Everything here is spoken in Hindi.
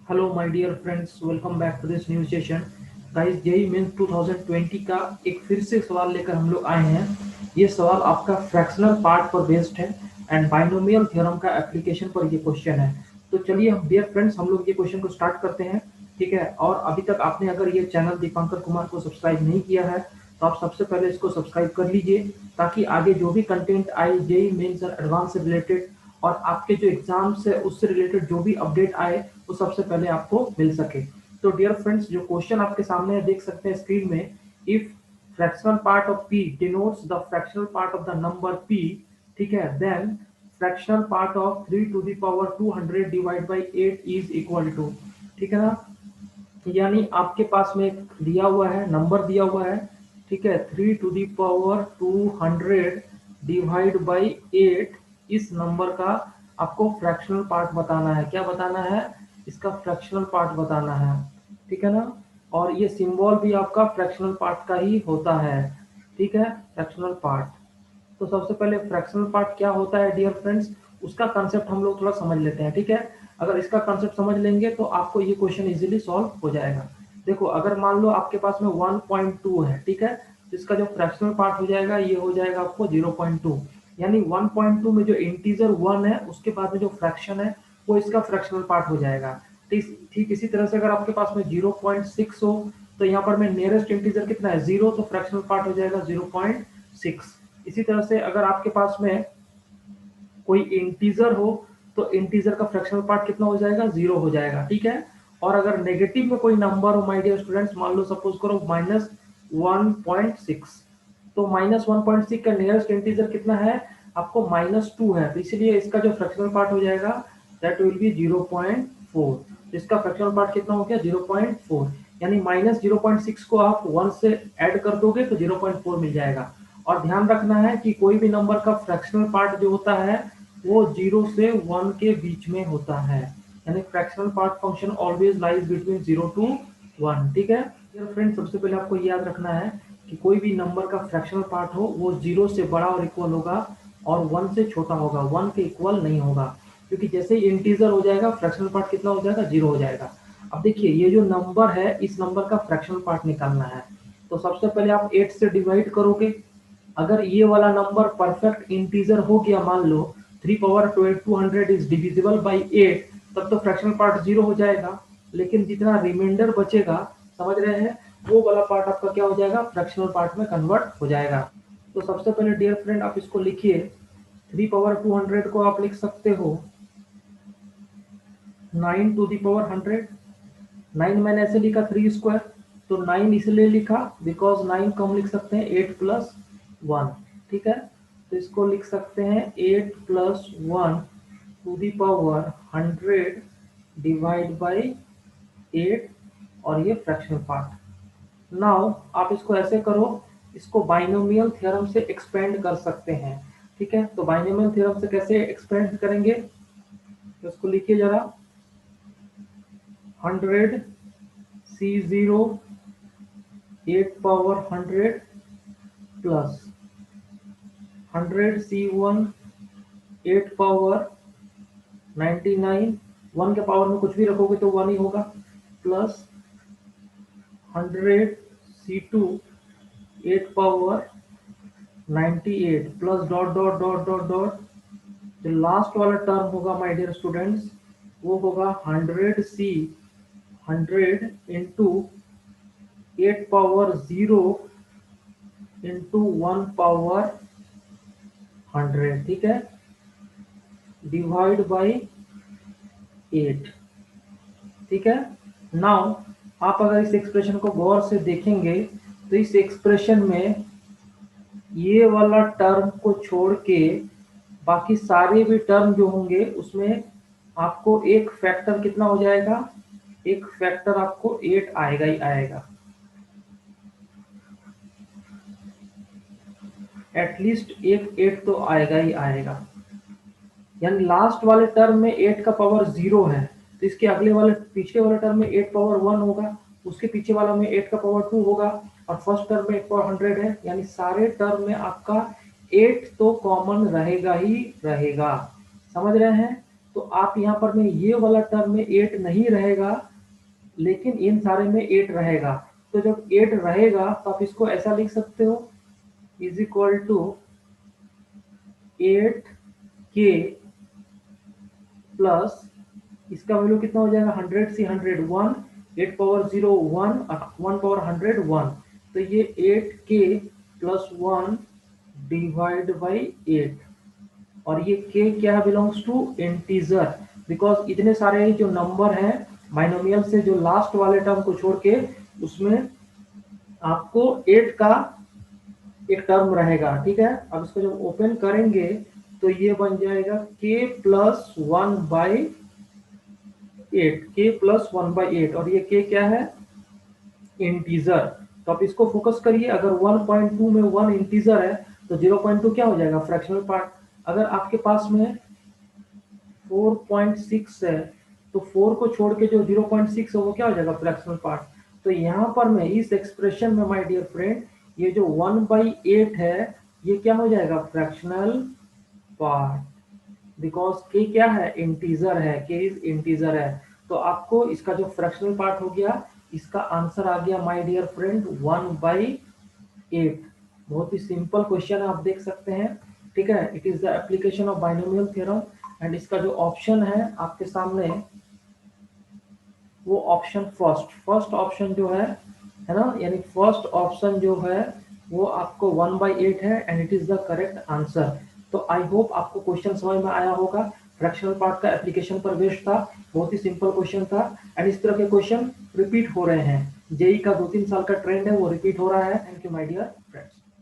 Hello my dear friends, welcome back to this new session. Guys, JEE Mains 2020 का एक फिर से सवाल लेकर हम लोग आए हैं। ये सवाल आपका फ्रैक्शनल पार्ट पर बेस्ड है एंड बाइनोमियल थ्योरम का एप्लीकेशन पर ये क्वेश्चन है। तो चलिए हम डियर फ्रेंड्स हम लोग ये क्वेश्चन को स्टार्ट करते हैं। ठीक है, और अभी तक आपने अगर ये चैनल दीपांकर कुमार को सब्सक्राइब नहीं किया है तो आप सबसे पहले इसको सब्सक्राइब कर लीजिए, ताकि आगे जो भी कंटेंट आए जेई मेंस और एडवांस से रिलेटेड और आपके जो एग्जाम्स है उससे रिलेटेड जो भी अपडेट आए वो सबसे पहले आपको मिल सके। तो डियर फ्रेंड्स, जो क्वेश्चन आपके सामने है देख सकते हैं स्क्रीन में। If fractional part of p denotes the fractional part of the number p, ठीक है, then fractional part of 3 to the power 200 divide by 8 is equal to, ठीक है ना। यानी आपके पास में एक दिया हुआ है, नंबर दिया हुआ है, ठीक है, 3 to the power 200 divide by 8। इस नंबर का आपको फ्रैक्शनल पार्ट बताना है। क्या बताना है? इसका फ्रैक्शनल पार्ट बताना है, ठीक है ना। और ये सिंबल भी आपका फ्रैक्शनल पार्ट का ही होता है, ठीक है, फ्रैक्शनल पार्ट। तो सबसे पहले फ्रैक्शनल पार्ट क्या होता है डियर फ्रेंड्स, उसका कंसेप्ट हम लोग थोड़ा समझ लेते हैं, ठीक है। अगर इसका कंसेप्ट समझ लेंगे तो आपको ये क्वेश्चन इजीली सॉल्व हो जाएगा। देखो, अगर मान लो आपके पास में 1.2 है, ठीक है, तो इसका जो फ्रैक्शनल पार्ट हो जाएगा ये हो जाएगा आपको 0.2। यानी 1.2 में जो इंटीजर 1 है उसके बाद में जो फ्रैक्शन है वो इसका फ्रैक्शनल पार्ट हो जाएगा। ठीक इसी तरह से अगर आपके पास में 0.6 हो तो यहाँ पर में नियरेस्ट इंटीजर कितना है, 0, तो फ्रैक्शनल पार्ट हो जाएगा 0.6। इसी तरह से अगर आपके पास में कोई इंटीजर हो तो इंटीजर का फ्रैक्शनल पार्ट कितना हो जाएगा, 0 हो जाएगा, ठीक है। और अगर नेगेटिव में कोई नंबर हो माय डियर स्टूडेंट्स, मान लो सपोज करो -1.6, तो -1.6 का नियरेस्ट इंटीजर कितना है, आपको -2 है, तो इसलिए इसका जो फ्रैक्शनल पार्ट हो जाएगा दैट विल बी 0.4। इसका फ्रैक्शनल पार्ट कितना हो गया, 0.4। यानी -0.6 को आप 1 से ऐड कर दोगे तो 0.4 मिल जाएगा। और ध्यान रखना है कि कोई भी नंबर का फ्रैक्शनल पार्ट जो होता है वो 0 से 1 के बीच में होता है। यानी fractional part function always lies between 0 to 1, ठीक है। डियर फ्रेंड, सबसे पहले आपको याद रखना है कि कोई भी नंबर का फ्रैक्शनल पार्ट हो वो 0 से बड़ा और इक्वल होगा और 1 से छोटा होगा, 1 के इक्वल नहीं होगा। क्योंकि जैसे ही इंटीजर हो जाएगा फ्रैक्शनल पार्ट कितना हो जाएगा, 0 हो जाएगा। अब देखिए, ये जो नंबर है इस नंबर का फ्रैक्शनल पार्ट निकालना है। तो सबसे पहले आप 8 से डिवाइड करोगे। अगर ये वाला नंबर परफेक्ट इंटीजर हो गया, मान लो 3 पावर 200 इज डिविजिबल बाई 8, तब तो फ्रैक्शनल पार्ट 0 हो जाएगा। लेकिन जितना रिमाइंडर बचेगा, समझ रहे हैं, वो वाला पार्ट आपका क्या हो जाएगा, फ्रैक्शनल पार्ट में कन्वर्ट हो जाएगा। तो सबसे पहले डियर फ्रेंड आप इसको लिखिए। 3 पावर 200 को आप लिख सकते हो 9 टू दी पावर 100। 9 मैंने ऐसे लिखा 3 स्क्वायर, तो 9 इसलिए लिखा बिकॉज 9 को हम लिख सकते हैं 8 प्लस 1, ठीक है। तो इसको लिख सकते हैं 8 plus 1 to the power 100 divide by 8, और ये फ्रैक्शनल पार्ट। नाउ आप इसको ऐसे करो, इसको बाइनोमियल थ्योरम से एक्सपेंड कर सकते हैं, ठीक है। तो बाइनोमियल थ्योरम से कैसे एक्सपेंड करेंगे, तो इसको लिखिए जरा। 100 C0 8 power 100 plus 100 C1 8 power 99, 1 के पावर में कुछ भी रखोगे तो 1 ही होगा, plus 100 C2 8 power 98 plus dot dot dot dot dot. जो लास्ट वाला टर्म होगा माय डियर स्टूडेंट्स वो होगा 100C 100 into 8 power 0 into 1 power 100, ठीक है, डिवाइड बाई 8, ठीक है। नाउ आप अगर इस एक्सप्रेशन को गौर से देखेंगे तो इस एक्सप्रेशन में ये वाला टर्म को छोड़ के बाकी सारे भी टर्म जो होंगे उसमें आपको एक फैक्टर कितना हो जाएगा, एक फैक्टर आपको 8 आएगा ही आएगा, एटलीस्ट एक 8 तो आएगा ही आएगा। यानी लास्ट वाले टर्म में 8 का पावर 0 है, तो इसके अगले वाले पिछले वाले टर्म में 8 पावर 1 होगा, उसके पीछे वाला में 8 का पावर 2 होगा, और फर्स्ट टर्म में 8 पावर 100 है। यानी सारे टर्म में आपका 8 तो कॉमन रहेगा ही रहेगा, समझ रहे हैं। तो आप यहाँ पर में ये वाला टर्म में 8 नहीं रहेगा, लेकिन इन सारे में 8 रहेगा। तो जब 8 रहेगा तो आप इसको ऐसा लिख सकते हो, is equal to 8k plus इसका वैल्यू कितना हो जाएगा, 100 से 100 1, 8 पावर 0 1, 1 पावर 100 1, तो ये 8k प्लस 1 डिवाइड बाई 8। और ये k क्या है, बिलोंग्स टू इंटीजर, बिकॉज इतने सारे जो नंबर हैं बाइनोमियल से जो लास्ट वाले टर्म को छोड़ के उसमें आपको 8 का एक टर्म रहेगा। ठीक है, अब इसको जब ओपन करेंगे तो ये बन जाएगा k प्लस 1/8, k प्लस 1/8, और ये k क्या है, इंटीजर। तो आप इसको फोकस करिए, अगर 1.2 में 1 इंटीजर है तो 0.2 क्या हो जाएगा, फ्रैक्शनल पार्ट। अगर आपके पास में 4.6 है तो 4 को छोड़ के जो 0.6 है वो क्या हो जाएगा, फ्रैक्शनल पार्ट। तो यहाँ पर मैं इस एक्सप्रेशन में माय डियर फ्रेंड ये जो 1/8 है ये क्या हो जाएगा, फ्रैक्शनल पार्ट, बिकॉज के क्या है, इंटीजर है, के इज इंटीजर है। तो आपको इसका जो फ्रैक्शनल पार्ट हो गया, इसका आंसर आ गया माय डियर फ्रेंड 1/8। बहुत ही सिंपल क्वेश्चन है, आप देख सकते हैं। ठीक है, it is the application of binomial theorem. And इसका जो ऑप्शन है आपके सामने, वो ऑप्शन फर्स्ट ऑप्शन जो है ना, यानी फर्स्ट ऑप्शन जो है वो आपको 1/8 है and it is the correct answer. तो आई होप आपको क्वेश्चन समझ में आया होगा। फ्रैक्शनल पार्ट का एप्लीकेशन पर बेस्ड था, बहुत ही सिंपल क्वेश्चन था। एंड इस तरह के क्वेश्चन रिपीट हो रहे हैं, जेई का 2-3 साल का ट्रेंड है वो रिपीट हो रहा है। Thank you my dear.